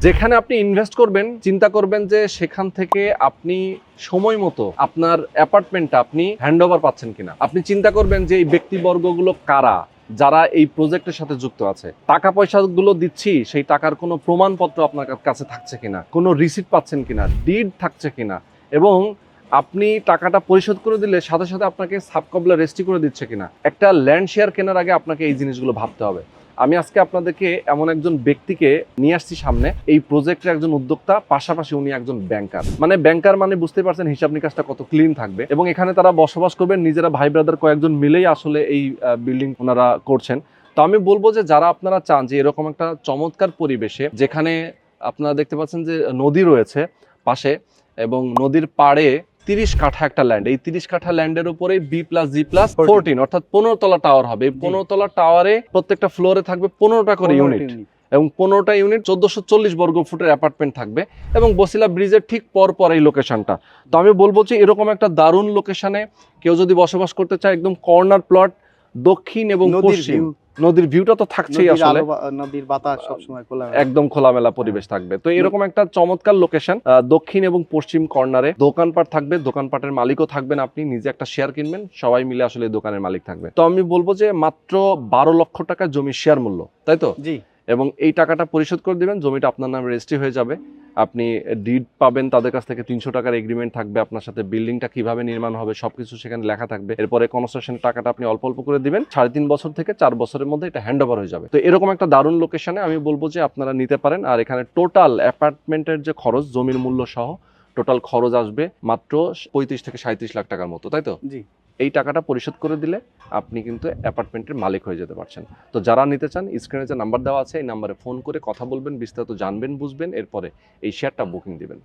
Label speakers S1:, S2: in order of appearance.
S1: যেখানে আপনি ইনভেস্ট করবেন চিন্তা করবেন যে সেখান থেকে আপনি সময় মতো আপনার অ্যাপার্টমেন্টটা আপনি হ্যান্ডওভার পাচ্ছেন কিনা। আপনি চিন্তা করবেন যে এই ব্যক্তিবর্গগুলো কারা যারা এই প্রজেক্টের সাথে যুক্ত আছে। টাকা পয়সাগুলো দিচ্ছি, সেই টাকার কোনো প্রমাণপত্র আপনার কাছে থাকছে কিনা, কোনো রিসিট পাচ্ছেন কিনা, ডিড থাকছে কিনা, এবং আপনি টাকাটা পরিশোধ করে দিলে সাথে সাথে আপনাকে সাবকবলা রেজিস্ট্রি করে দিচ্ছে কিনা। একটা ল্যান্ড শেয়ার কেনার আগে আপনাকে এই জিনিসগুলো ভাবতে হবে। আমি আজকে আপনাদেরকে এমন একজন ব্যক্তিকে নিয়ে আসছি সামনে, এই প্রজেক্টের একজন উদ্যোক্তা, পাশাপাশি উনি একজন ব্যাংকার। মানে ব্যাংকার মানে বুঝতে পারছেন হিসাব নিকাশটা কত ক্লিন থাকবে, এবং এখানে তারা বসবাস করবেন নিজেরা ভাই ব্রাদার কয়েকজন মিলেই আসলে এই বিল্ডিং ওনারা করছেন। তো আমি বলবো যে যারা আপনারা চান যে এরকম একটা চমৎকার পরিবেশে, যেখানে আপনারা দেখতে পাচ্ছেন যে নদী রয়েছে পাশে এবং নদীর পাড়ে 30 কাঠা একটা ল্যান্ড, এই 30 কাঠা ল্যান্ডের উপরে B+G+14 অর্থাৎ 15 তলা টাওয়ার হবে। 15 তলা টাওয়ারে প্রত্যেকটা ফ্লোরে থাকবে 15টা করে ইউনিট, এবং 15টা ইউনিট 1440 বর্গ ফুটের অ্যাপার্টমেন্ট থাকবে, এবং বসিলা ব্রিজের ঠিক পর এই লোকেশনটা। তো আমি বলবো যে এরকম একটা দারুণ লোকেশনে কেউ যদি বসবাস করতে চায়, একদম কর্নার প্লট, দক্ষিণ এবং পশ্চিম, নদীর ভিউটা তো থাকছেই, আসলে
S2: নদীর বাতাস সবসময়
S1: একদম খোলামেলা পরিবেশ থাকবে। তো এরকম একটা চমৎকার লোকেশন, দক্ষিণ এবং পশ্চিম কর্নারে দোকানপাট থাকবে, দোকানপাটের মালিকও থাকবেন, আপনি নিজে একটা শেয়ার কিনবেন, সবাই মিলে আসলে দোকানের মালিক থাকবে। তো আমি বলবো যে মাত্র 12 লক্ষ টাকা জমির শেয়ার মূল্য, তাই তো?
S2: জি।
S1: এবং এই টাকাটা পরিশোধ করে দিবেন, জমিটা আপনার নামে রেজিস্ট্রি হয়ে যাবে, আপনি ডিড পাবেন, তাদের কাছ থেকে 300 টাকার এগ্রিমেন্ট থাকবে আপনার সাথে, বিল্ডিংটা কিভাবে নির্মাণ হবে সবকিছু সেখানে লেখা থাকবে। এরপরে কনস্ট্রাকশন টাকাটা আপনি অল্প অল্প করে দিবেন, 3.5 বছর থেকে 4 বছরের মধ্যে এটা হ্যান্ড ওভার হয়ে যাবে। তো এরকম একটা দারুণ লোকেশনে আমি বলবো যে আপনারা নিতে পারেন। আর এখানে টোটাল অ্যাপার্টমেন্টের যে খরচ, জমির মূল্য সহ টোটাল খরচ আসবে মাত্র 35 থেকে 37 লাখ টাকার মতো, তাই তো?
S2: জি।
S1: এই টাকাটা পরিশোধ করে দিলে আপনি কিন্তু অ্যাপার্টমেন্টের মালিক হয়ে যেতে পারছেন। তো যারা নিতে চান, স্ক্রিনে যে নাম্বার দেওয়া আছে এই নাম্বারে ফোন করে কথা বলবেন, বিস্তারিত জানবেন, বুঝবেন, এরপরে এই শেয়ারটা বুকিং দিবেন।